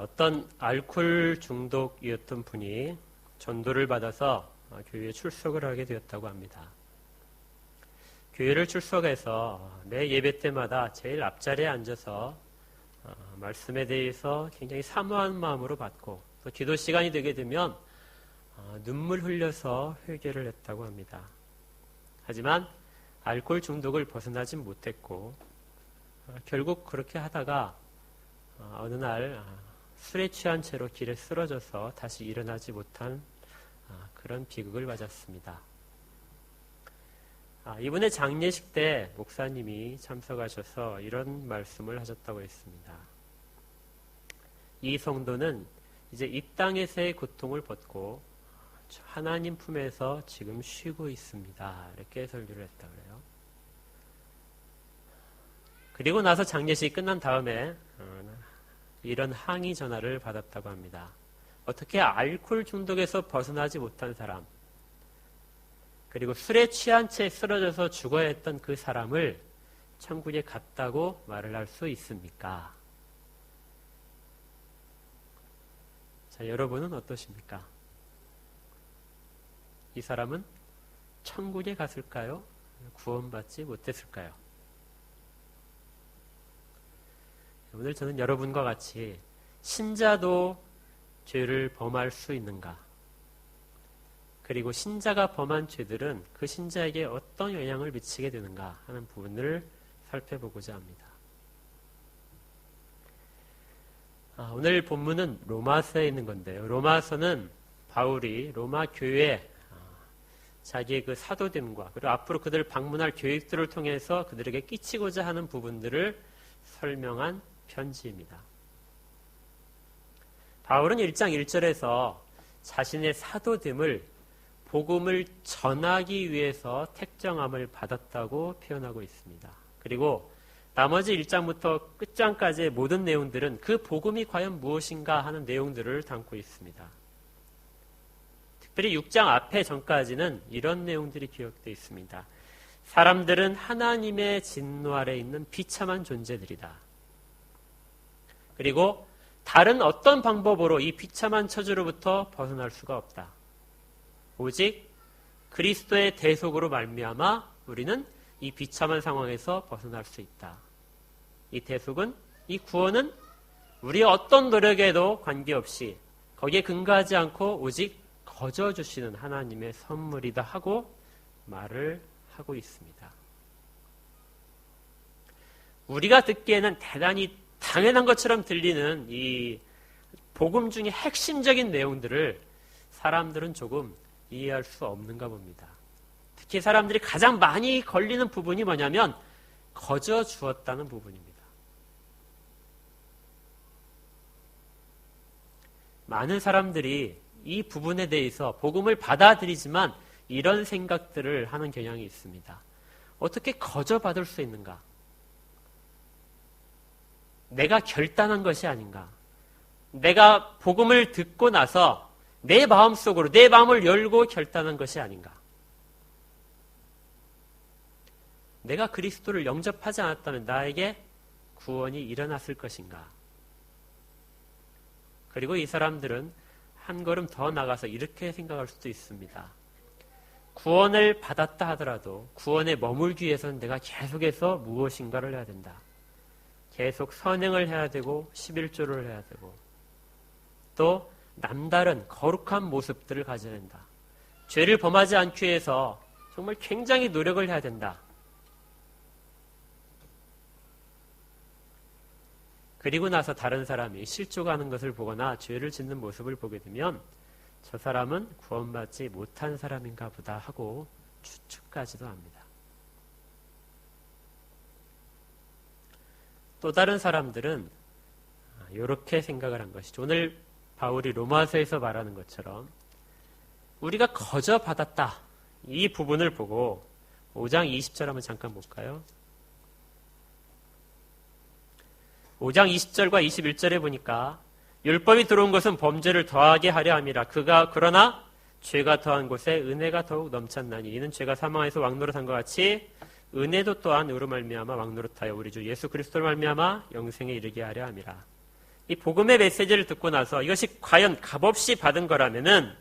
어떤 알코올 중독이었던 분이 전도를 받아서 교회에 출석을 하게 되었다고 합니다. 교회를 출석해서 매 예배 때마다 제일 앞자리에 앉아서 말씀에 대해서 굉장히 사모한 마음으로 받고 또 기도 시간이 되게 되면 눈물 흘려서 회개를 했다고 합니다. 하지만 알코올 중독을 벗어나지 못했고 결국 그렇게 하다가 어느 날 술에 취한 채로 길에 쓰러져서 다시 일어나지 못한 그런 비극을 맞았습니다. 이번에 장례식 때 목사님이 참석하셔서 이런 말씀을 하셨다고 했습니다. 이 성도는 이제 이 땅에서의 고통을 벗고 하나님 품에서 지금 쉬고 있습니다. 이렇게 설교를 했다 그래요. 그리고 나서 장례식이 끝난 다음에 이런 항의 전화를 받았다고 합니다. 어떻게 알코올 중독에서 벗어나지 못한 사람, 그리고 술에 취한 채 쓰러져서 죽어야 했던 그 사람을 천국에 갔다고 말을 할 수 있습니까? 자, 여러분은 어떠십니까? 이 사람은 천국에 갔을까요? 구원받지 못했을까요? 오늘 저는 여러분과 같이 신자도 죄를 범할 수 있는가? 그리고 신자가 범한 죄들은 그 신자에게 어떤 영향을 미치게 되는가 하는 부분을 살펴보고자 합니다. 오늘 본문은 로마서에 있는 건데요. 로마서는 바울이 로마 교회에 자기의 그 사도됨과 그리고 앞으로 그들을 방문할 교육들을 통해서 그들에게 끼치고자 하는 부분들을 설명한 편지입니다. 바울은 1장 1절에서 자신의 사도됨을 복음을 전하기 위해서 택정함을 받았다고 표현하고 있습니다. 그리고 나머지 1장부터 끝장까지의 모든 내용들은 그 복음이 과연 무엇인가 하는 내용들을 담고 있습니다. 특별히 6장 앞에 전까지는 이런 내용들이 기록되어 있습니다. 사람들은 하나님의 진노 아래 있는 비참한 존재들이다. 그리고 다른 어떤 방법으로 이 비참한 처지로부터 벗어날 수가 없다. 오직 그리스도의 대속으로 말미암아 우리는 이 비참한 상황에서 벗어날 수 있다. 이 대속은, 이 구원은 우리의 어떤 노력에도 관계없이 거기에 근거하지 않고 오직 거저 주시는 하나님의 선물이다 하고 말을 하고 있습니다. 우리가 듣기에는 대단히 당연한 것처럼 들리는 이 복음 중에 핵심적인 내용들을 사람들은 조금 이해할 수 없는가 봅니다. 특히 사람들이 가장 많이 걸리는 부분이 뭐냐면 거저 주었다는 부분입니다. 많은 사람들이 이 부분에 대해서 복음을 받아들이지만 이런 생각들을 하는 경향이 있습니다. 어떻게 거저 받을 수 있는가? 내가 결단한 것이 아닌가? 내가 복음을 듣고 나서 내 마음속으로 내 마음을 열고 결단한 것이 아닌가? 내가 그리스도를 영접하지 않았다면 나에게 구원이 일어났을 것인가? 그리고 이 사람들은 한 걸음 더 나가서 이렇게 생각할 수도 있습니다. 구원을 받았다 하더라도 구원에 머물기 위해서는 내가 계속해서 무엇인가를 해야 된다. 계속 선행을 해야 되고 11조를 해야 되고 또 남다른 거룩한 모습들을 가져야 된다. 죄를 범하지 않기 위해서 정말 굉장히 노력을 해야 된다. 그리고 나서 다른 사람이 실족하는 것을 보거나 죄를 짓는 모습을 보게 되면 저 사람은 구원받지 못한 사람인가 보다 하고 추측까지도 합니다. 또 다른 사람들은 이렇게 생각을 한 것이죠. 오늘 바울이 로마서에서 말하는 것처럼 우리가 거저 받았다. 이 부분을 보고 5장 20절 한번 잠깐 볼까요? 5장 20절과 21절에 보니까 율법이 들어온 것은 범죄를 더하게 하려 함이라. 그러나 죄가 더한 곳에 은혜가 더욱 넘쳤나니 이는 죄가 사망에서 왕노릇한 것 같이 은혜도 또한 의로 말미암아 왕노릇하여 우리 주 예수 그리스도로 말미암아 영생에 이르게 하려 함이라. 이 복음의 메시지를 듣고 나서 이것이 과연 값없이 받은 거라면은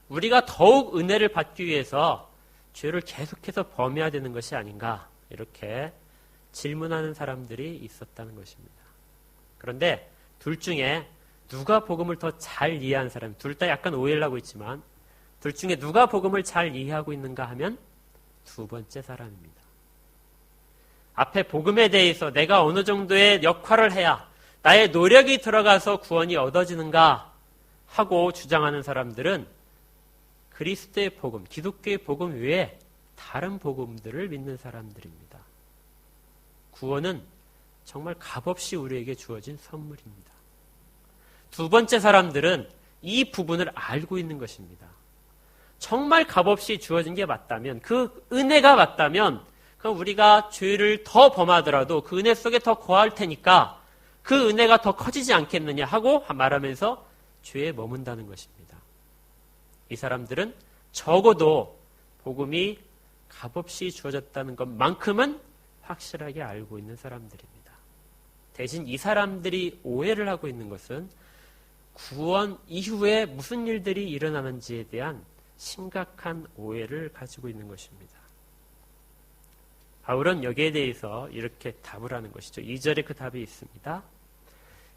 우리가 더욱 은혜를 받기 위해서 죄를 계속해서 범해야 되는 것이 아닌가, 이렇게 질문하는 사람들이 있었다는 것입니다. 그런데 둘 중에 누가 복음을 더 잘 이해한 사람, 둘 다 약간 오해를 하고 있지만 둘 중에 누가 복음을 잘 이해하고 있는가 하면 두 번째 사람입니다. 앞에 복음에 대해서 내가 어느 정도의 역할을 해야 나의 노력이 들어가서 구원이 얻어지는가 하고 주장하는 사람들은 그리스도의 복음, 기독교의 복음 외에 다른 복음들을 믿는 사람들입니다. 구원은 정말 값없이 우리에게 주어진 선물입니다. 두 번째 사람들은 이 부분을 알고 있는 것입니다. 정말 값없이 주어진 게 맞다면, 그 은혜가 맞다면, 그럼 우리가 죄를 더 범하더라도 그 은혜 속에 더 거할 테니까 그 은혜가 더 커지지 않겠느냐 하고 말하면서 죄에 머문다는 것입니다. 이 사람들은 적어도 복음이 값없이 주어졌다는 것만큼은 확실하게 알고 있는 사람들입니다. 대신 이 사람들이 오해를 하고 있는 것은 구원 이후에 무슨 일들이 일어나는지에 대한 심각한 오해를 가지고 있는 것입니다. 바울은 여기에 대해서 이렇게 답을 하는 것이죠. 2절에 그 답이 있습니다.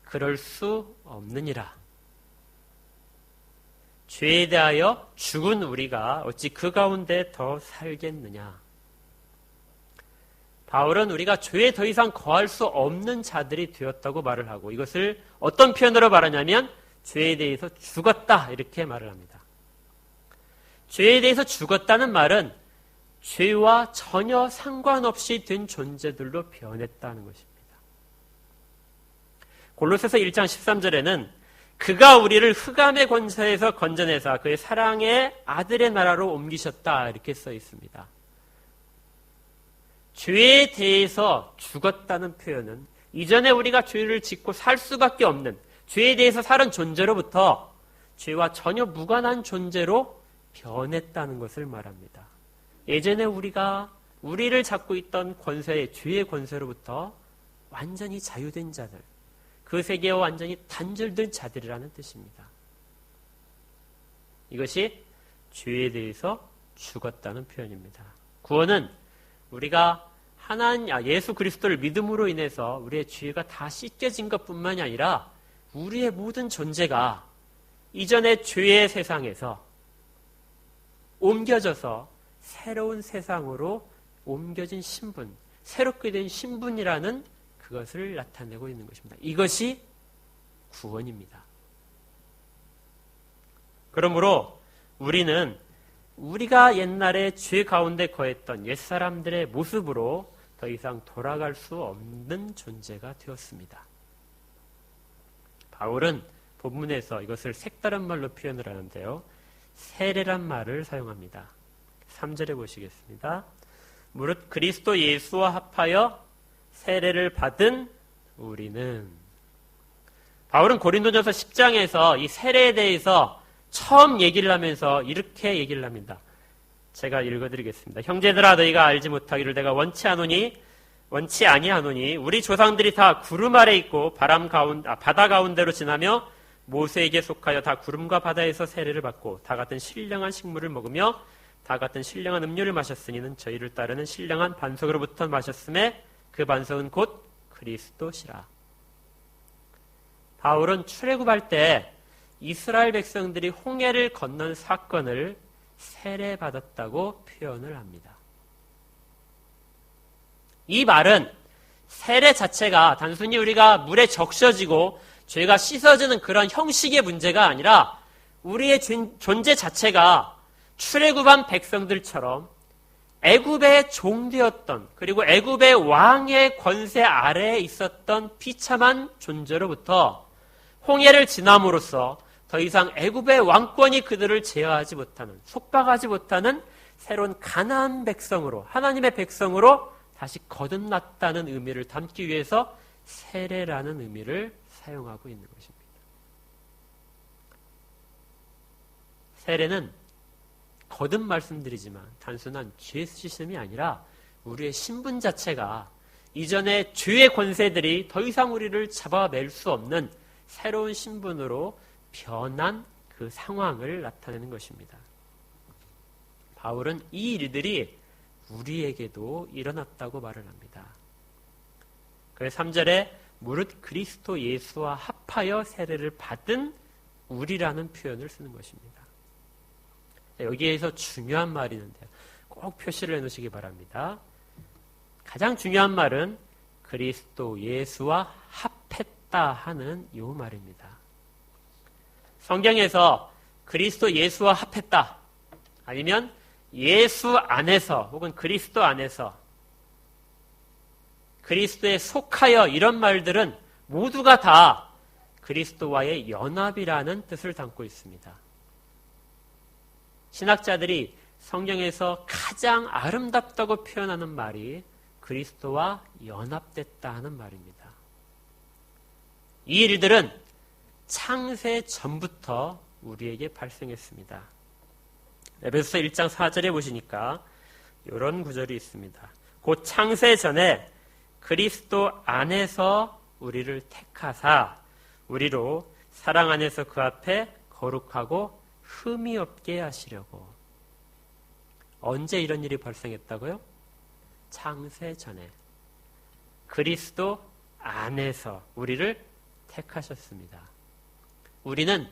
그럴 수 없느니라. 죄에 대하여 죽은 우리가 어찌 그 가운데 더 살겠느냐. 바울은 우리가 죄에 더 이상 거할 수 없는 자들이 되었다고 말을 하고, 이것을 어떤 표현으로 말하냐면 죄에 대해서 죽었다, 이렇게 말을 합니다. 죄에 대해서 죽었다는 말은 죄와 전혀 상관없이 된 존재들로 변했다는 것입니다. 골로새서 1장 13절에는 그가 우리를 흑암의 권세에서 건져내사 그의 사랑의 아들의 나라로 옮기셨다, 이렇게 써 있습니다. 죄에 대해서 죽었다는 표현은 이전에 우리가 죄를 짓고 살 수밖에 없는, 죄에 대해서 살은 존재로부터 죄와 전혀 무관한 존재로 변했다는 것을 말합니다. 예전에 우리를 잡고 있던 권세의, 죄의 권세로부터 완전히 자유된 자들, 그 세계와 완전히 단절된 자들이라는 뜻입니다. 이것이 죄에 대해서 죽었다는 표현입니다. 구원은 우리가 예수 그리스도를 믿음으로 인해서 우리의 죄가 다 씻겨진 것뿐만이 아니라 우리의 모든 존재가 이전의 죄의 세상에서 옮겨져서 새로운 세상으로 옮겨진 신분, 새롭게 된 신분이라는 그것을 나타내고 있는 것입니다. 이것이 구원입니다. 그러므로 우리는 우리가 옛날에 죄 가운데 거했던 옛사람들의 모습으로 더 이상 돌아갈 수 없는 존재가 되었습니다. 바울은 본문에서 이것을 색다른 말로 표현을 하는데요. 세례란 말을 사용합니다. 3절에 보시겠습니다. 무릇 그리스도 예수와 합하여 세례를 받은 우리는. 바울은 고린도전서 10장에서 이 세례에 대해서 처음 얘기를 하면서 이렇게 얘기를 합니다. 제가 읽어드리겠습니다. 형제들아, 너희가 알지 못하기를 내가 원치 아니하노니 우리 조상들이 다 구름 아래 있고 바다 가운데로 지나며 모세에게 속하여 다 구름과 바다에서 세례를 받고 다 같은 신령한 식물을 먹으며 다 같은 신령한 음료를 마셨으니는 저희를 따르는 신령한 반석으로부터 마셨음에 그 반석은 곧 그리스도시라. 바울은 출애굽할 때 이스라엘 백성들이 홍해를 건넌 사건을 세례받았다고 표현을 합니다. 이 말은 세례 자체가 단순히 우리가 물에 적셔지고 죄가 씻어지는 그런 형식의 문제가 아니라 우리의 존재 자체가 출애굽한 백성들처럼 애굽의 종되었던, 그리고 애굽의 왕의 권세 아래에 있었던 비참한 존재로부터 홍해를 지남으로써 더 이상 애굽의 왕권이 그들을 제어하지 못하는, 속박하지 못하는 새로운 가나안 백성으로, 하나님의 백성으로 다시 거듭났다는 의미를 담기 위해서 세례라는 의미를 사용하고 있는 것입니다. 세례는 거듭 말씀드리지만 단순한 죄 씻음이 아니라 우리의 신분 자체가 이전의 죄의 권세들이 더 이상 우리를 잡아낼 수 없는 새로운 신분으로 변한 그 상황을 나타내는 것입니다. 바울은 이 일들이 우리에게도 일어났다고 말을 합니다. 그래서 3절에 무릇 그리스도 예수와 합하여 세례를 받은 우리라는 표현을 쓰는 것입니다. 여기에서 중요한 말이 있는데요. 꼭 표시를 해놓으시기 바랍니다. 가장 중요한 말은 그리스도 예수와 합했다 하는 이 말입니다. 성경에서 그리스도 예수와 합했다 아니면 예수 안에서 혹은 그리스도 안에서 그리스도에 속하여 이런 말들은 모두가 다 그리스도와의 연합이라는 뜻을 담고 있습니다. 신학자들이 성경에서 가장 아름답다고 표현하는 말이 그리스도와 연합됐다 하는 말입니다. 이 일들은 창세 전부터 우리에게 발생했습니다. 에베소서 1장 4절에 보시니까 이런 구절이 있습니다. 곧 창세 전에 그리스도 안에서 우리를 택하사 우리로 사랑 안에서 그 앞에 거룩하고 흠이 없게 하시려고. 언제 이런 일이 발생했다고요? 창세 전에 그리스도 안에서 우리를 택하셨습니다. 우리는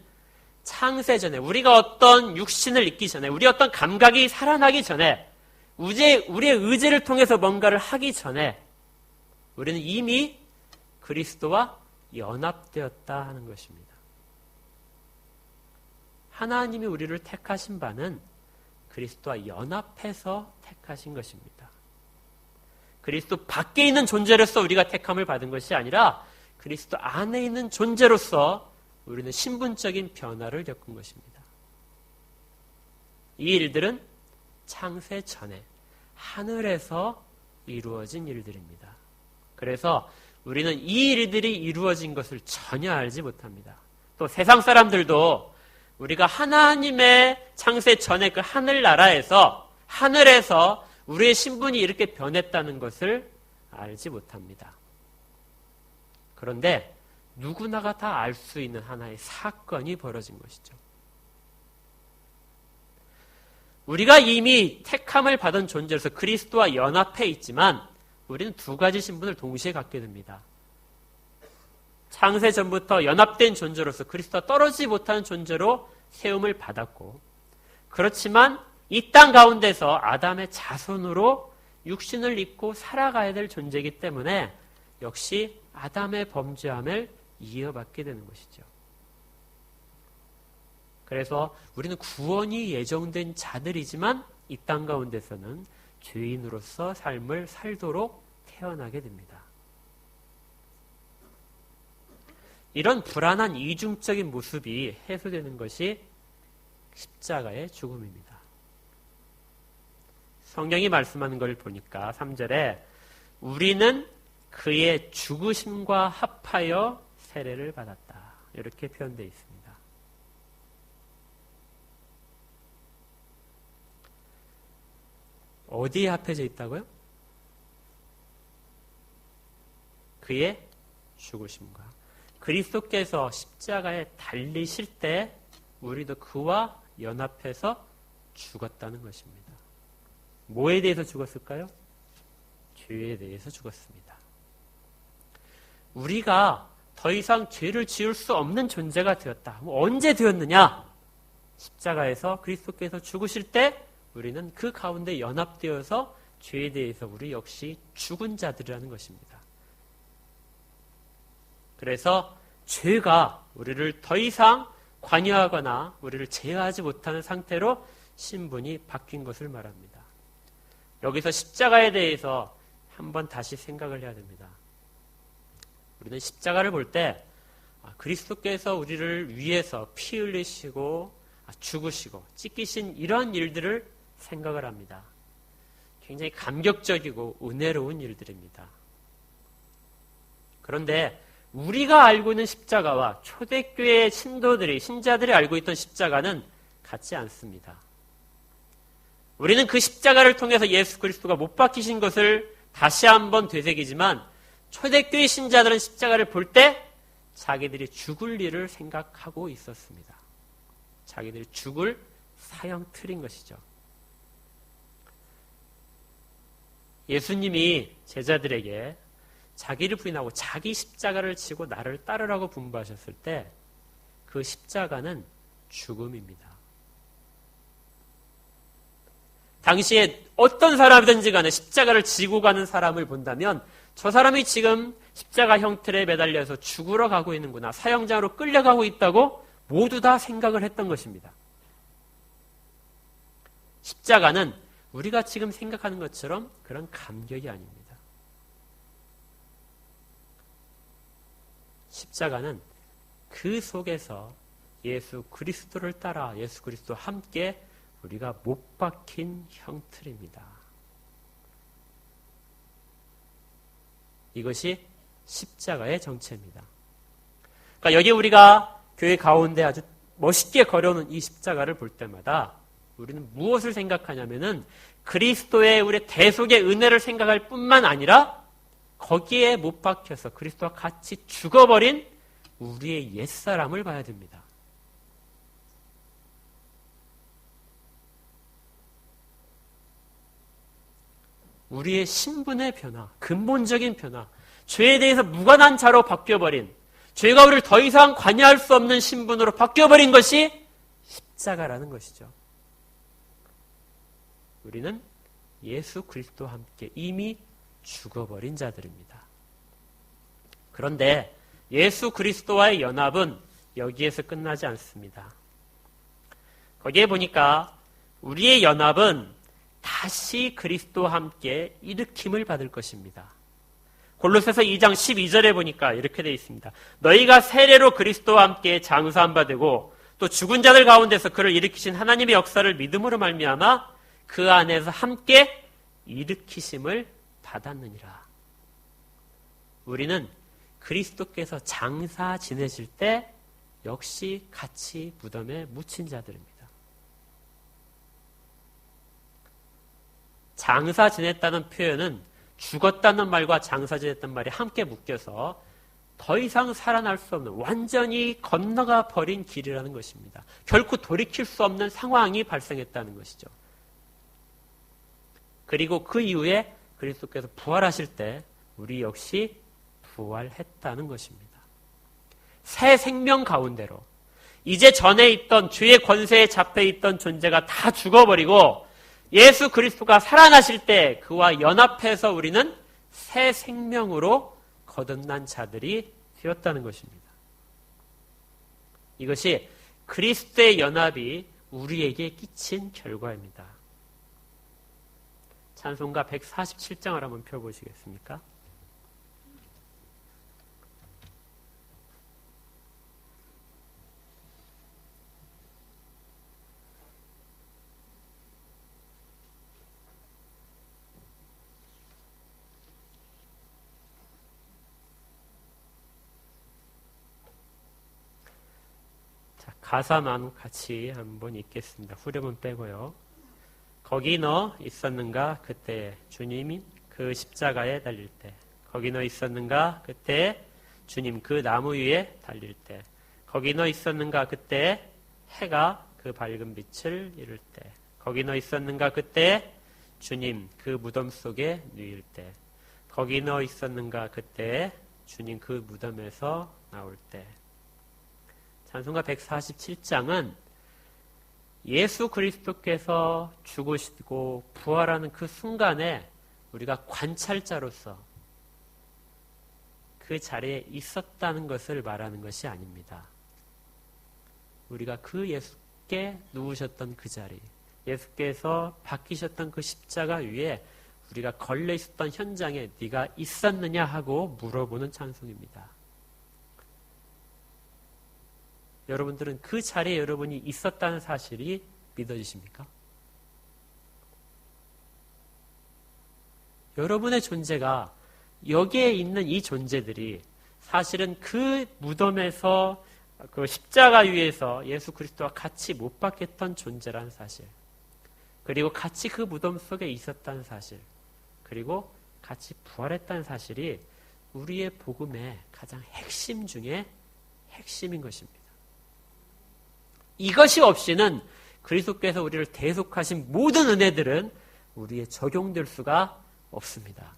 창세 전에 우리가 어떤 육신을 입기 전에 우리 어떤 감각이 살아나기 전에 우리의 의지를 통해서 뭔가를 하기 전에 우리는 이미 그리스도와 연합되었다 하는 것입니다. 하나님이 우리를 택하신 바는 그리스도와 연합해서 택하신 것입니다. 그리스도 밖에 있는 존재로서 우리가 택함을 받은 것이 아니라 그리스도 안에 있는 존재로서 우리는 신분적인 변화를 겪은 것입니다. 이 일들은 창세 전에 하늘에서 이루어진 일들입니다. 그래서 우리는 이 일들이 이루어진 것을 전혀 알지 못합니다. 또 세상 사람들도 우리가 하나님의 창세 전에 그 하늘나라에서 하늘에서 우리의 신분이 이렇게 변했다는 것을 알지 못합니다. 그런데 누구나가 다 알 수 있는 하나의 사건이 벌어진 것이죠. 우리가 이미 택함을 받은 존재로서 그리스도와 연합해 있지만 우리는 두 가지 신분을 동시에 갖게 됩니다. 창세 전부터 연합된 존재로서 그리스도와 떨어지지 못하는 존재로 세움을 받았고, 그렇지만 이 땅 가운데서 아담의 자손으로 육신을 입고 살아가야 될 존재이기 때문에 역시 아담의 범죄함을 이어받게 되는 것이죠. 그래서 우리는 구원이 예정된 자들이지만 이 땅 가운데서는 죄인으로서 삶을 살도록 태어나게 됩니다. 이런 불안한 이중적인 모습이 해소되는 것이 십자가의 죽음입니다. 성경이 말씀하는 걸 보니까 3절에 우리는 그의 죽으심과 합하여 세례를 받았다. 이렇게 표현되어 있습니다. 어디에 합해져 있다고요? 그의 죽으심과. 그리스도께서 십자가에 달리실 때 우리도 그와 연합해서 죽었다는 것입니다. 뭐에 대해서 죽었을까요? 죄에 대해서 죽었습니다. 우리가 더 이상 죄를 지을 수 없는 존재가 되었다. 언제 되었느냐? 십자가에서 그리스도께서 죽으실 때 우리는 그 가운데 연합되어서 죄에 대해서 우리 역시 죽은 자들이라는 것입니다. 그래서 죄가 우리를 더 이상 관여하거나 우리를 제어하지 못하는 상태로 신분이 바뀐 것을 말합니다. 여기서 십자가에 대해서 한번 다시 생각을 해야 됩니다. 우리는 십자가를 볼 때 그리스도께서 우리를 위해서 피 흘리시고 죽으시고 찢기신 이런 일들을 생각을 합니다. 굉장히 감격적이고 은혜로운 일들입니다. 그런데 우리가 알고 있는 십자가와 초대교회의 신자들이 알고 있던 십자가는 같지 않습니다. 우리는 그 십자가를 통해서 예수 그리스도가 못 박히신 것을 다시 한번 되새기지만 초대교회 신자들은 십자가를 볼 때 자기들이 죽을 일을 생각하고 있었습니다. 자기들이 죽을 사형틀인 것이죠. 예수님이 제자들에게 자기를 부인하고 자기 십자가를 지고 나를 따르라고 분부하셨을 때 그 십자가는 죽음입니다. 당시에 어떤 사람이든지 간에 십자가를 지고 가는 사람을 본다면 저 사람이 지금 십자가 형틀에 매달려서 죽으러 가고 있는구나, 사형장으로 끌려가고 있다고 모두 다 생각을 했던 것입니다. 십자가는 우리가 지금 생각하는 것처럼 그런 감격이 아닙니다. 십자가는 그 속에서 예수 그리스도를 따라 예수 그리스도와 함께 우리가 못 박힌 형틀입니다. 이것이 십자가의 정체입니다. 그러니까 여기 우리가 교회 가운데 아주 멋있게 걸어놓은 이 십자가를 볼 때마다 우리는 무엇을 생각하냐면은 그리스도의 우리 대속의 은혜를 생각할 뿐만 아니라 거기에 못 박혀서 그리스도와 같이 죽어버린 우리의 옛사람을 봐야 됩니다. 우리의 신분의 변화, 근본적인 변화, 죄에 대해서 무관한 자로 바뀌어버린, 죄가 우리를 더 이상 관여할 수 없는 신분으로 바뀌어버린 것이 십자가라는 것이죠. 우리는 예수 그리스도와 함께 이미 죽어버린 자들입니다. 그런데 예수 그리스도와의 연합은 여기에서 끝나지 않습니다. 거기에 보니까 우리의 연합은 다시 그리스도와 함께 일으킴을 받을 것입니다. 골로새서 2장 12절에 보니까 이렇게 되어 있습니다. 너희가 세례로 그리스도와 함께 장사한 바 되고 또 죽은 자들 가운데서 그를 일으키신 하나님의 역사를 믿음으로 말미암아 그 안에서 함께 일으키심을 받았느니라. 우리는 그리스도께서 장사 지내실 때 역시 같이 무덤에 묻힌 자들입니다. 장사 지냈다는 표현은 죽었다는 말과 장사 지냈다는 말이 함께 묶여서 더 이상 살아날 수 없는, 완전히 건너가 버린 길이라는 것입니다. 결코 돌이킬 수 없는 상황이 발생했다는 것이죠. 그리고 그 이후에 그리스도께서 부활하실 때 우리 역시 부활했다는 것입니다. 새 생명 가운데로 이제 전에 있던 죄의 권세에 잡혀 있던 존재가 다 죽어버리고 예수 그리스도가 살아나실 때 그와 연합해서 우리는 새 생명으로 거듭난 자들이 되었다는 것입니다. 이것이 그리스도의 연합이 우리에게 끼친 결과입니다. 찬송가 147장을 한번 펴보시겠습니까? 가사만 같이 한번 읽겠습니다. 후렴은 빼고요. 거기 너 있었는가 그때 주님이 그 십자가에 달릴 때, 거기 너 있었는가 그때 주님 그 나무 위에 달릴 때, 거기 너 있었는가 그때 해가 그 밝은 빛을 잃을 때, 거기 너 있었는가 그때 주님 그 무덤 속에 누일 때, 거기 너 있었는가 그때 주님 그 무덤에서 나올 때. 찬송가 147장은 예수 그리스도께서 죽으시고 부활하는 그 순간에 우리가 관찰자로서 그 자리에 있었다는 것을 말하는 것이 아닙니다. 우리가 그 예수께 누우셨던 그 자리, 예수께서 박히셨던 그 십자가 위에 우리가 걸려 있었던 현장에 네가 있었느냐 하고 물어보는 찬송입니다. 여러분들은 그 자리에 여러분이 있었다는 사실이 믿어지십니까? 여러분의 존재가, 여기에 있는 이 존재들이 사실은 그 무덤에서 그 십자가 위에서 예수 그리스도와 같이 못 박혔던 존재라는 사실, 그리고 같이 그 무덤 속에 있었다는 사실, 그리고 같이 부활했다는 사실이 우리의 복음의 가장 핵심 중에 핵심인 것입니다. 이것이 없이는 그리스도께서 우리를 대속하신 모든 은혜들은 우리에 적용될 수가 없습니다.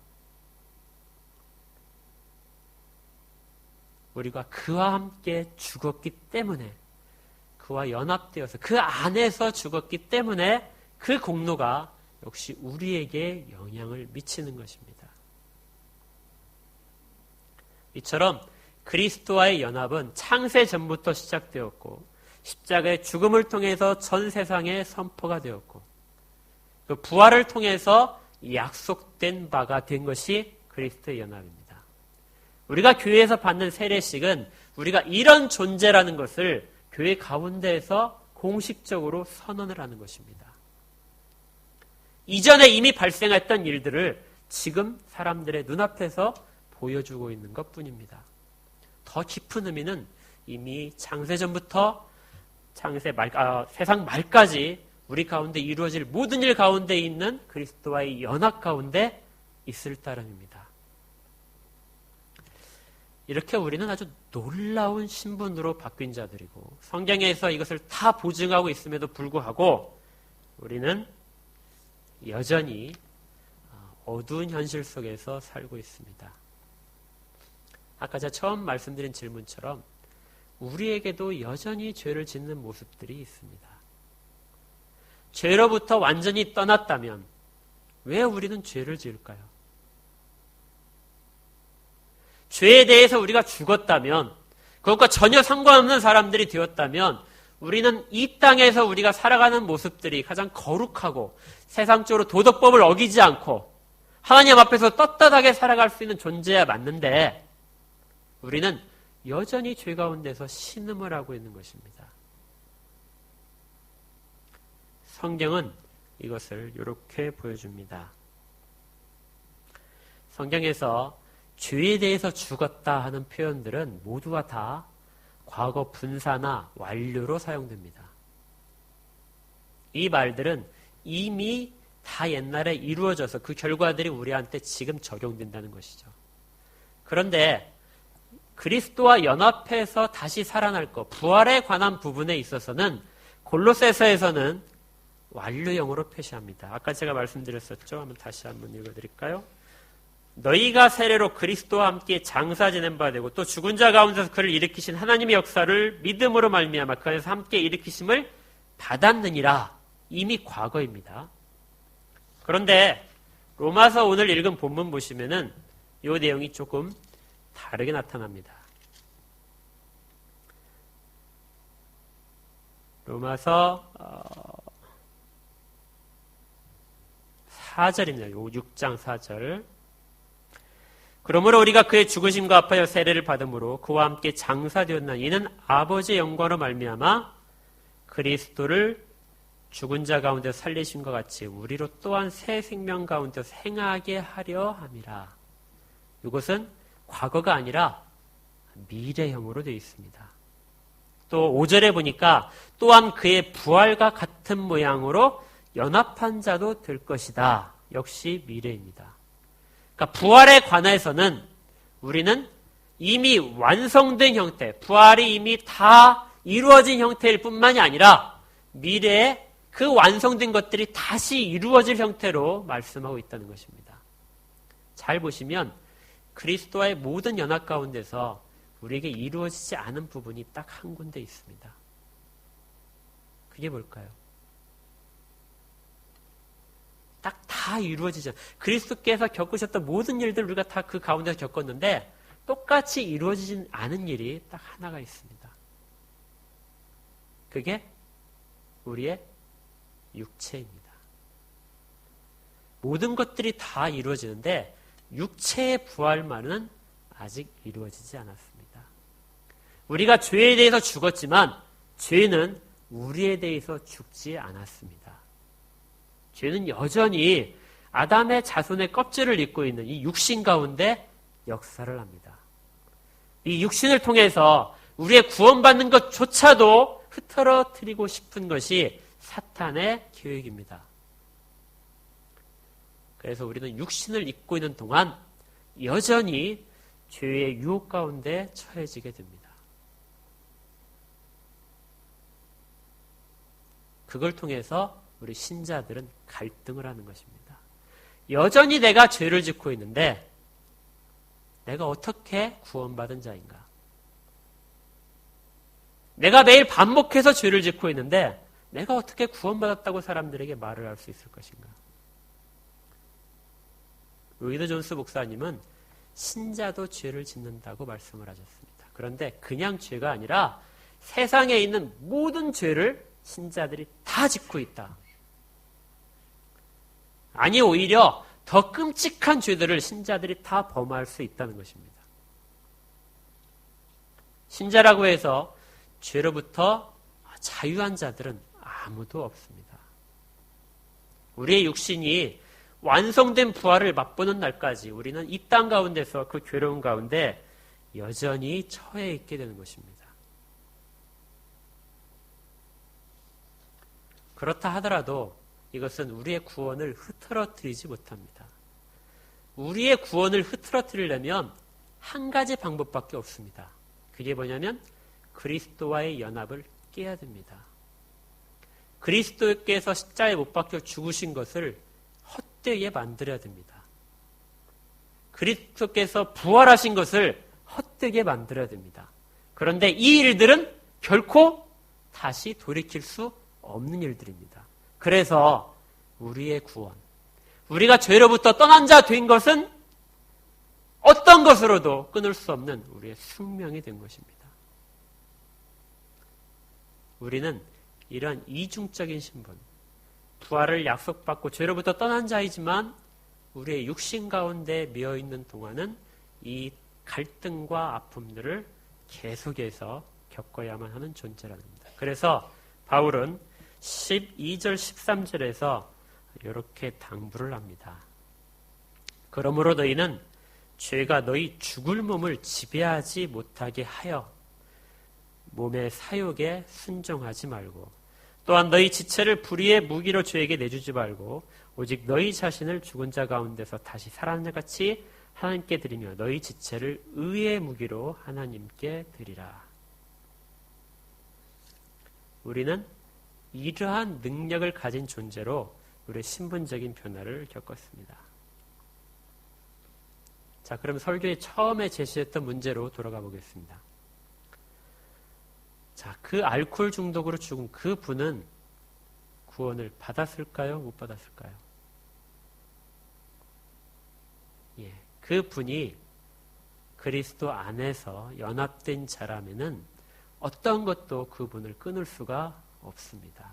우리가 그와 함께 죽었기 때문에, 그와 연합되어서 그 안에서 죽었기 때문에 그 공로가 역시 우리에게 영향을 미치는 것입니다. 이처럼 그리스도와의 연합은 창세 전부터 시작되었고 십자가의 죽음을 통해서 전 세상에 선포가 되었고 그 부활을 통해서 약속된 바가 된 것이 그리스도의 연합입니다. 우리가 교회에서 받는 세례식은 우리가 이런 존재라는 것을 교회 가운데에서 공식적으로 선언을 하는 것입니다. 이전에 이미 발생했던 일들을 지금 사람들의 눈앞에서 보여주고 있는 것뿐입니다. 더 깊은 의미는 이미 창세전부터 세상 말까지 우리 가운데 이루어질 모든 일 가운데 있는 그리스도와의 연합 가운데 있을 따름입니다. 이렇게 우리는 아주 놀라운 신분으로 바뀐 자들이고 성경에서 이것을 다 보증하고 있음에도 불구하고 우리는 여전히 어두운 현실 속에서 살고 있습니다. 아까 제가 처음 말씀드린 질문처럼 우리에게도 여전히 죄를 짓는 모습들이 있습니다. 죄로부터 완전히 떠났다면 왜 우리는 죄를 지을까요? 죄에 대해서 우리가 죽었다면, 그것과 전혀 상관없는 사람들이 되었다면 우리는 이 땅에서 우리가 살아가는 모습들이 가장 거룩하고 세상적으로 도덕법을 어기지 않고 하나님 앞에서 떳떳하게 살아갈 수 있는 존재야 맞는데 우리는 여전히 죄 가운데서 신음을 하고 있는 것입니다. 성경은 이것을 이렇게 보여줍니다. 성경에서 죄에 대해서 죽었다 하는 표현들은 모두가 다 과거 분사나 완료로 사용됩니다. 이 말들은 이미 다 옛날에 이루어져서 그 결과들이 우리한테 지금 적용된다는 것이죠. 그런데 그리스도와 연합해서 다시 살아날 것, 부활에 관한 부분에 있어서는 골로새서에서는 완료형으로 표시합니다. 아까 제가 말씀드렸었죠. 한번 다시 한번 읽어드릴까요? 너희가 세례로 그리스도와 함께 장사 지낸 바 되고 또 죽은 자 가운데서 그를 일으키신 하나님의 역사를 믿음으로 말미암아 그 안에서 함께 일으키심을 받았느니라. 이미 과거입니다. 그런데 로마서 오늘 읽은 본문 보시면은 이 내용이 조금 다르게 나타납니다. 로마서 4절입니다. 6장 4절. 그러므로 우리가 그의 죽으심과 합하여 세례를 받음으로 그와 함께 장사되었나 이는 아버지의 영광으로 말미암아 그리스도를 죽은 자 가운데 살리심과 같이 우리로 또한 새 생명 가운데 행하게 하려 함이라. 이것은 과거가 아니라 미래형으로 되어 있습니다. 또 5절에 보니까 또한 그의 부활과 같은 모양으로 연합한 자도 될 것이다. 역시 미래입니다. 그러니까 부활에 관해서는 우리는 이미 완성된 형태, 부활이 이미 다 이루어진 형태일 뿐만이 아니라 미래에 그 완성된 것들이 다시 이루어질 형태로 말씀하고 있다는 것입니다. 잘 보시면 그리스도와의 모든 연합 가운데서 우리에게 이루어지지 않은 부분이 딱 한 군데 있습니다. 그게 뭘까요? 딱 다 이루어지지 않아요. 그리스도께서 겪으셨던 모든 일들 우리가 다 그 가운데서 겪었는데 똑같이 이루어지지 않은 일이 딱 하나가 있습니다. 그게 우리의 육체입니다. 모든 것들이 다 이루어지는데 육체의 부활만은 아직 이루어지지 않았습니다. 우리가 죄에 대해서 죽었지만 죄는 우리에 대해서 죽지 않았습니다. 죄는 여전히 아담의 자손의 껍질을 입고 있는 이 육신 가운데 역사를 합니다. 이 육신을 통해서 우리의 구원받는 것조차도 흐트러뜨리고 싶은 것이 사탄의 계획입니다. 그래서 우리는 육신을 입고 있는 동안 여전히 죄의 유혹 가운데 처해지게 됩니다. 그걸 통해서 우리 신자들은 갈등을 하는 것입니다. 여전히 내가 죄를 짓고 있는데 내가 어떻게 구원받은 자인가? 내가 매일 반복해서 죄를 짓고 있는데 내가 어떻게 구원받았다고 사람들에게 말을 할 수 있을 것인가? 로이드 존스 목사님은 신자도 죄를 짓는다고 말씀을 하셨습니다. 그런데 그냥 죄가 아니라 세상에 있는 모든 죄를 신자들이 다 짓고 있다. 아니, 오히려 더 끔찍한 죄들을 신자들이 다 범할 수 있다는 것입니다. 신자라고 해서 죄로부터 자유한 자들은 아무도 없습니다. 우리의 육신이 완성된 부활을 맛보는 날까지 우리는 이 땅 가운데서 그 괴로운 가운데 여전히 처해 있게 되는 것입니다. 그렇다 하더라도 이것은 우리의 구원을 흐트러뜨리지 못합니다. 우리의 구원을 흐트러뜨리려면 한 가지 방법밖에 없습니다. 그게 뭐냐면 그리스도와의 연합을 깨야 됩니다. 그리스도께서 십자가에 못 박혀 죽으신 것을 헛되게 만들어야 됩니다. 그리스도께서 부활하신 것을 헛되게 만들어야 됩니다. 그런데 이 일들은 결코 다시 돌이킬 수 없는 일들입니다. 그래서 우리의 구원, 우리가 죄로부터 떠난 자 된 것은 어떤 것으로도 끊을 수 없는 우리의 숙명이 된 것입니다. 우리는 이러한 이중적인 신분, 부활을 약속받고 죄로부터 떠난 자이지만 우리의 육신 가운데 미어있는 동안은 이 갈등과 아픔들을 계속해서 겪어야만 하는 존재라는 겁니다. 그래서 바울은 12절 13절에서 이렇게 당부를 합니다. 그러므로 너희는 죄가 너희 죽을 몸을 지배하지 못하게 하여 몸의 사욕에 순종하지 말고 또한 너희 지체를 불의의 무기로 죄에게 내주지 말고 오직 너희 자신을 죽은 자 가운데서 다시 살아난 자같이 하나님께 드리며 너희 지체를 의의 무기로 하나님께 드리라. 우리는 이러한 능력을 가진 존재로 우리의 신분적인 변화를 겪었습니다. 자, 그럼 설교의 처음에 제시했던 문제로 돌아가 보겠습니다. 자, 그 알코올 중독으로 죽은 그 분은 구원을 받았을까요? 못 받았을까요? 예, 그 분이 그리스도 안에서 연합된 자라면은 어떤 것도 그분을 끊을 수가 없습니다.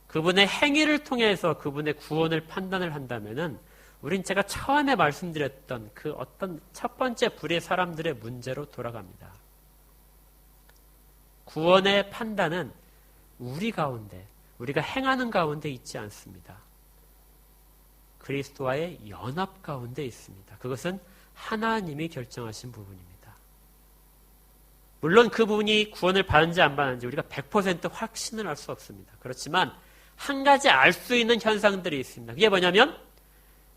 그분의 행위를 통해서 그분의 구원을 판단을 한다면은 우린 제가 처음에 말씀드렸던 그 어떤 첫 번째 불의 사람들의 문제로 돌아갑니다. 구원의 판단은 우리 가운데, 우리가 행하는 가운데 있지 않습니다. 그리스도와의 연합 가운데 있습니다. 그것은 하나님이 결정하신 부분입니다. 물론 그 부분이 구원을 받은지 안 받은지 우리가 100% 확신을 할 수 없습니다. 그렇지만 한 가지 알 수 있는 현상들이 있습니다. 그게 뭐냐면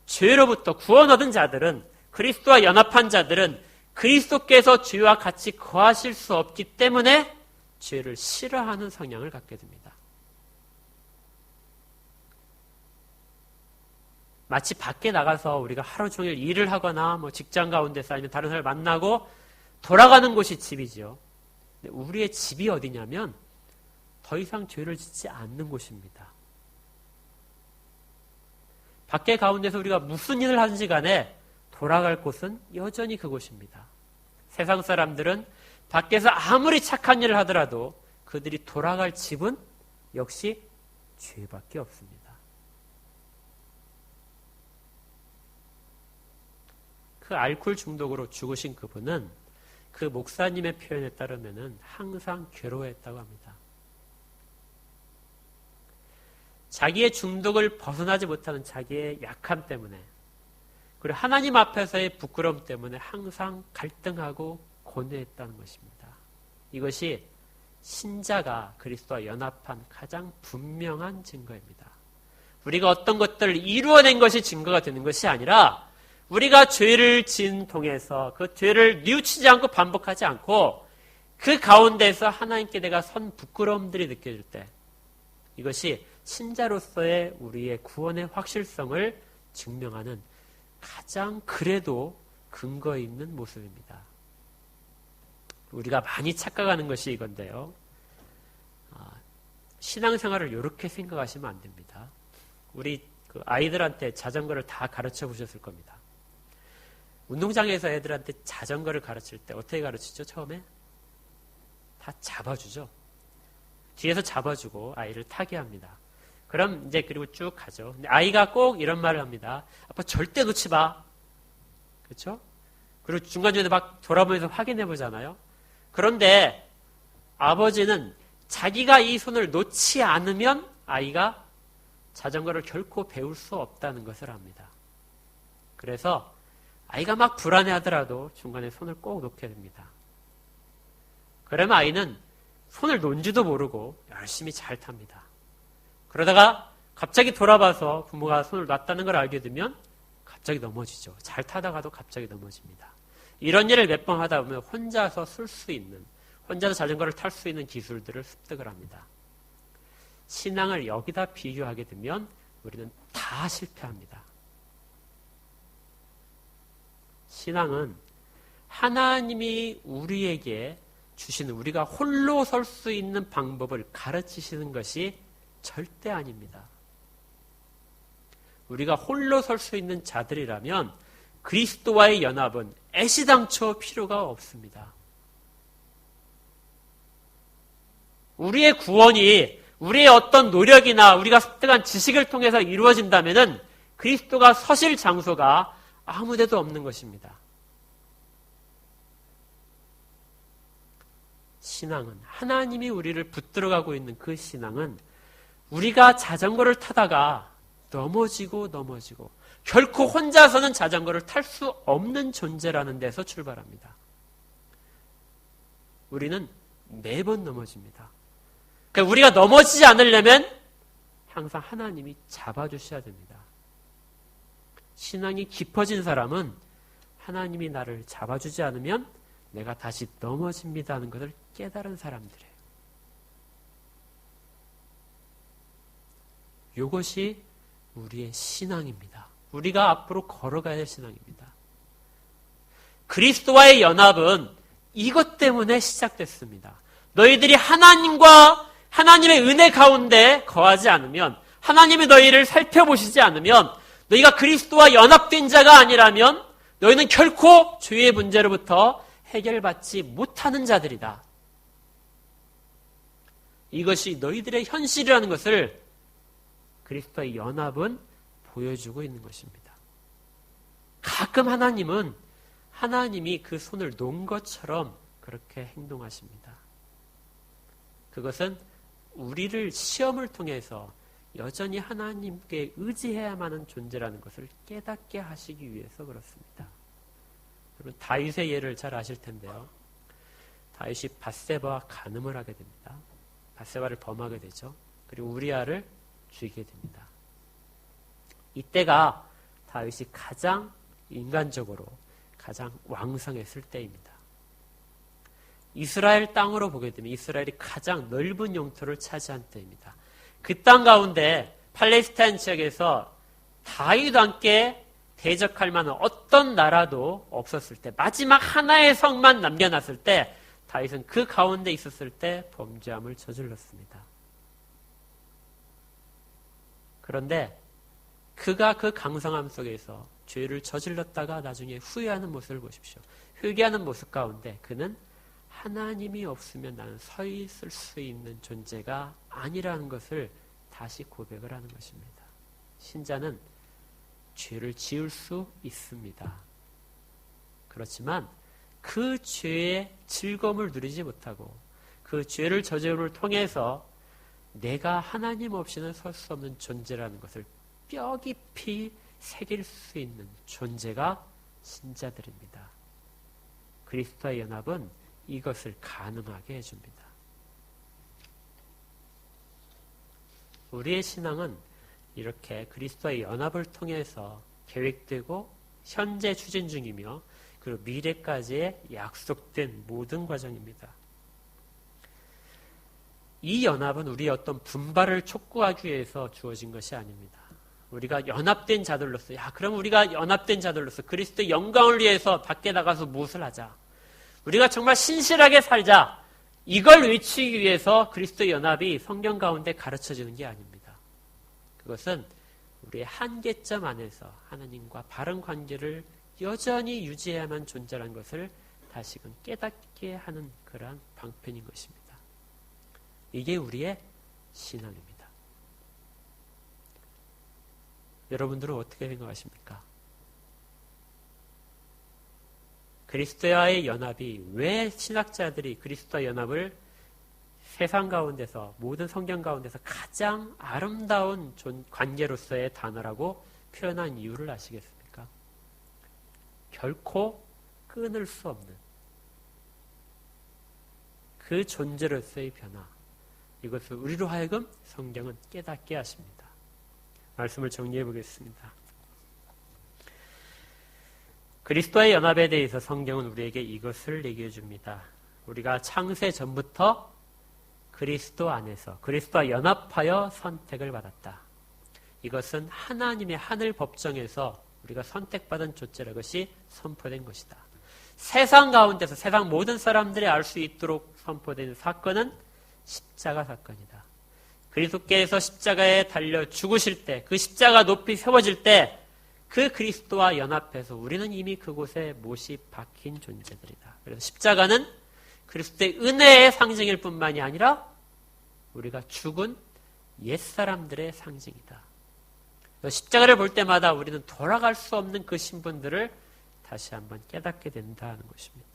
죄로부터 구원 얻은 자들은, 그리스도와 연합한 자들은 그리스도께서 죄와 같이 거하실 수 없기 때문에 죄를 싫어하는 성향을 갖게 됩니다. 마치 밖에 나가서 우리가 하루 종일 일을 하거나 직장 가운데서 아니면 다른 사람을 만나고 돌아가는 곳이 집이죠. 근데 우리의 집이 어디냐면 더 이상 죄를 짓지 않는 곳입니다. 밖에 가운데서 우리가 무슨 일을 하는지 간에 돌아갈 곳은 여전히 그곳입니다. 세상 사람들은 밖에서 아무리 착한 일을 하더라도 그들이 돌아갈 집은 역시 죄밖에 없습니다. 그 알코올 중독으로 죽으신 그분은 그 목사님의 표현에 따르면 항상 괴로워했다고 합니다. 자기의 중독을 벗어나지 못하는 자기의 약함 때문에, 그리고 하나님 앞에서의 부끄러움 때문에 항상 갈등하고 고뇌했다는 것입니다. 이것이 신자가 그리스도와 연합한 가장 분명한 증거입니다. 우리가 어떤 것들을 이루어낸 것이 증거가 되는 것이 아니라 우리가 죄를 지은 통해서 그 죄를 뉘우치지 않고 반복하지 않고 그 가운데서 하나님께 내가 선 부끄러움들이 느껴질 때 이것이 신자로서의 우리의 구원의 확실성을 증명하는 가장 그래도 근거 있는 모습입니다. 우리가 많이 착각하는 것이 이건데요. 신앙생활을 이렇게 생각하시면 안 됩니다. 우리 아이들한테 자전거를 다 가르쳐 보셨을 겁니다. 운동장에서 애들한테 자전거를 가르칠 때 어떻게 가르치죠? 처음에? 다 잡아주죠. 뒤에서 잡아주고 아이를 타게 합니다. 그럼 이제 그리고 쭉 가죠. 근데 아이가 꼭 이런 말을 합니다. 아빠 절대 놓지 마. 그렇죠? 그리고 중간중간에 막 돌아보면서 확인해 보잖아요. 그런데 아버지는 자기가 이 손을 놓지 않으면 아이가 자전거를 결코 배울 수 없다는 것을 압니다. 그래서 아이가 막 불안해하더라도 중간에 손을 꼭 놓게 됩니다. 그러면 아이는 손을 놓은지도 모르고 열심히 잘 탑니다. 그러다가 갑자기 돌아봐서 부모가 손을 놨다는 걸 알게 되면 갑자기 넘어지죠. 잘 타다가도 갑자기 넘어집니다. 이런 일을 몇 번 하다 보면 혼자서 쓸 수 있는, 혼자서 자전거를 탈 수 있는 기술들을 습득을 합니다. 신앙을 여기다 비유하게 되면 우리는 다 실패합니다. 신앙은 하나님이 우리에게 주시는 우리가 홀로 설 수 있는 방법을 가르치시는 것이 절대 아닙니다. 우리가 홀로 설 수 있는 자들이라면 그리스도와의 연합은 애시당초 필요가 없습니다. 우리의 구원이 우리의 어떤 노력이나 우리가 습득한 지식을 통해서 이루어진다면은 그리스도가 서실 장소가 아무데도 없는 것입니다. 신앙은 하나님이 우리를 붙들어가고 있는 그 신앙은 우리가 자전거를 타다가 넘어지고 결코 혼자서는 자전거를 탈 수 없는 존재라는 데서 출발합니다. 우리는 매번 넘어집니다. 그러니까 우리가 넘어지지 않으려면 항상 하나님이 잡아주셔야 됩니다. 신앙이 깊어진 사람은 하나님이 나를 잡아주지 않으면 내가 다시 넘어집니다 하는 것을 깨달은 사람들이에요. 이것이 우리의 신앙입니다. 우리가 앞으로 걸어가야 할 신앙입니다. 그리스도와의 연합은 이것 때문에 시작됐습니다. 너희들이 하나님과 하나님의 은혜 가운데 거하지 않으면, 하나님이 너희를 살펴보시지 않으면, 너희가 그리스도와 연합된 자가 아니라면 너희는 결코 죄의 문제로부터 해결받지 못하는 자들이다. 이것이 너희들의 현실이라는 것을 그리스도의 연합은 보여주고 있는 것입니다. 가끔 하나님은 하나님이 그 손을 놓은 것처럼 그렇게 행동하십니다. 그것은 우리를 시험을 통해서 여전히 하나님께 의지해야만 하는 존재라는 것을 깨닫게 하시기 위해서 그렇습니다. 여러분, 다윗의 예를 잘 아실 텐데요. 다윗이 밧세바와 간음을 하게 됩니다. 밧세바를 범하게 되죠. 그리고 우리아를 죽이게 됩니다. 이때가 다윗이 가장 인간적으로 가장 왕성했을 때입니다. 이스라엘 땅으로 보게 되면 이스라엘이 가장 넓은 영토를 차지한 때입니다. 그 땅 가운데 팔레스타인 지역에서 다윗과 함께 대적할 만한 어떤 나라도 없었을 때, 마지막 하나의 성만 남겨놨을 때 다윗은 그 가운데 있었을 때 범죄함을 저질렀습니다. 그런데 그가 그 강성함 속에서 죄를 저질렀다가 나중에 후회하는 모습을 보십시오. 회개하는 모습 가운데 그는 하나님이 없으면 나는 서 있을 수 있는 존재가 아니라는 것을 다시 고백을 하는 것입니다. 신자는 죄를 지을 수 있습니다. 그렇지만 그 죄의 즐거움을 누리지 못하고 그 죄를 저지름을 통해서 내가 하나님 없이는 설 수 없는 존재라는 것을 뼈 깊이 새길 수 있는 존재가 신자들입니다. 그리스도의 연합은 이것을 가능하게 해줍니다. 우리의 신앙은 이렇게 그리스도의 연합을 통해서 계획되고 현재 추진 중이며 그리고 미래까지 약속된 모든 과정입니다. 이 연합은 우리의 어떤 분발을 촉구하기 위해서 주어진 것이 아닙니다. 우리가 연합된 자들로서, 그럼 우리가 연합된 자들로서 그리스도의 영광을 위해서 밖에 나가서 무엇을 하자. 우리가 정말 신실하게 살자. 이걸 외치기 위해서 그리스도의 연합이 성경 가운데 가르쳐지는 게 아닙니다. 그것은 우리의 한계점 안에서 하나님과 바른 관계를 여전히 유지해야만 존재라는 것을 다시금 깨닫게 하는 그러한 방편인 것입니다. 이게 우리의 신앙입니다. 여러분들은 어떻게 생각하십니까? 그리스도와의 연합이 왜 신학자들이 그리스도와 연합을 세상 가운데서 모든 성경 가운데서 가장 아름다운 관계로서의 단어라고 표현한 이유를 아시겠습니까? 결코 끊을 수 없는 그 존재로서의 변화, 이것을 우리로 하여금 성경은 깨닫게 하십니다. 말씀을 정리해 보겠습니다. 그리스도의 연합에 대해서 성경은 우리에게 이것을 얘기해 줍니다. 우리가 창세 전부터 그리스도 안에서 그리스도와 연합하여 선택을 받았다. 이것은 하나님의 하늘 법정에서 우리가 선택받은 존재라 것이 선포된 것이다. 세상 가운데서 세상 모든 사람들이 알 수 있도록 선포된 사건은 십자가 사건이다. 그리스도께서 십자가에 달려 죽으실 때, 그 십자가 높이 세워질 때 그 그리스도와 연합해서 우리는 이미 그곳에 못이 박힌 존재들이다. 그래서 십자가는 그리스도의 은혜의 상징일 뿐만이 아니라 우리가 죽은 옛사람들의 상징이다. 십자가를 볼 때마다 우리는 돌아갈 수 없는 그 신분들을 다시 한번 깨닫게 된다는 것입니다.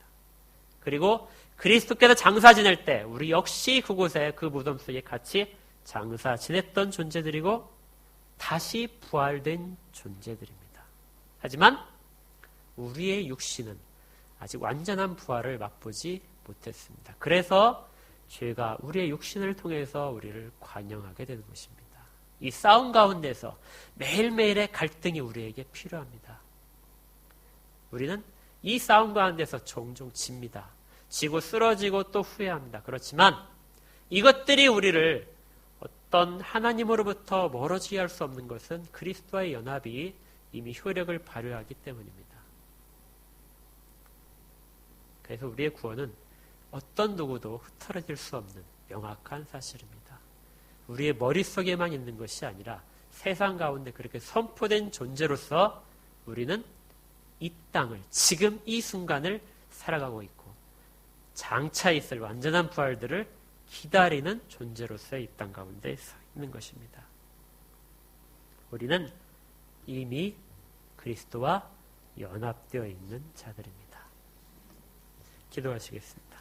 그리고 그리스도께서 장사 지낼 때 우리 역시 그곳에 그 무덤 속에 같이 장사 지냈던 존재들이고 다시 부활된 존재들입니다. 하지만 우리의 육신은 아직 완전한 부활을 맛보지 못했습니다. 그래서 죄가 우리의 육신을 통해서 우리를 관영하게 되는 것입니다. 이 싸움 가운데서 매일매일의 갈등이 우리에게 필요합니다. 우리는 이 싸움 가운데서 종종 집니다. 지고 쓰러지고 또 후회합니다. 그렇지만 이것들이 우리를 어떤 하나님으로부터 멀어지게 할 수 없는 것은 그리스도와의 연합이 이미 효력을 발휘하기 때문입니다. 그래서 우리의 구원은 어떤 누구도 흐트러질 수 없는 명확한 사실입니다. 우리의 머릿속에만 있는 것이 아니라 세상 가운데 그렇게 선포된 존재로서 우리는 이 땅을, 지금 이 순간을 살아가고 있고 장차 있을 완전한 부활들을 기다리는 존재로서 이 땅 가운데 서 있는 것입니다. 우리는 이미 그리스도와 연합되어 있는 자들입니다. 기도하시겠습니다.